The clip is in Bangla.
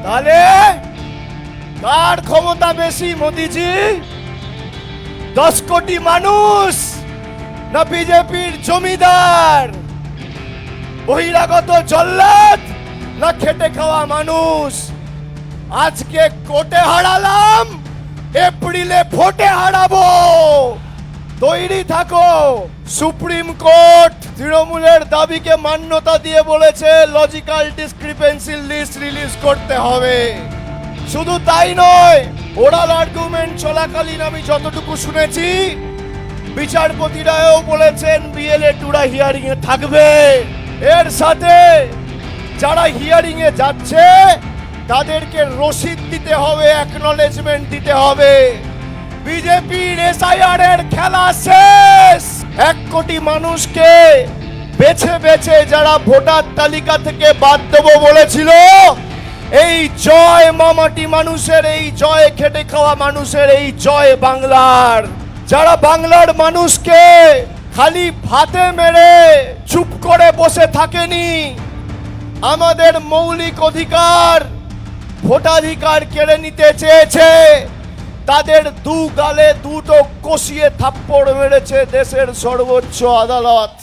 তাহলে কার ক্ষমতা বেশি মোদিজি? 10 কোটি মানুষ না বিজেপির জমিদার? বহিরাগত জল্লাদ না খেটে খাওয়া মানুষ? আজকে কোর্টে হারালাম, এপ্রিলে ভোটে হারাবো। তৈরি থাকো। সুপ্রিম কোর্ট তৃণমূলের দাবিকে মান্যতা দিয়ে বলেছে লজিক্যাল ডিসক্রিপেন্সি লিস্ট রিলিজ করতে হবে। শুধু তাই নয়, ওরাল আর্গুমেন্ট চলাকালীন আমি যতটুকু শুনেছি বিচারপতিরাও বলেছেন বিএলএ টুরা হিয়ারিং এ থাকবে। এর সাথে যারা হিয়ারিং এ যাচ্ছে তাদেরকে রসিদ দিতে হবে, অ্যাকনলেজমেন্ট দিতে হবে। বিজেপির এসআইআর এর খেলা শেষ। 1 কোটি মানুষকে বেছে বেছে যারা ভোটার তালিকা থেকে বাদ দেবো বলেছিল, এই জয় মামাটি মানুষের, এই জয় খেটে খাওয়া মানুষের, এই জয় বাংলার। যারা বাংলার মানুষকে খালি ভাতে মেরে চুপ করে বসে থাকেনি, আমাদের মৌলিক অধিকার ভোটাধিকার কেড়ে নিতে চেয়েছে, তাদের 2 গালে 2টো কষিয়ে থাপ্পড় মেরেছে দেশের সর্বোচ্চ আদালত।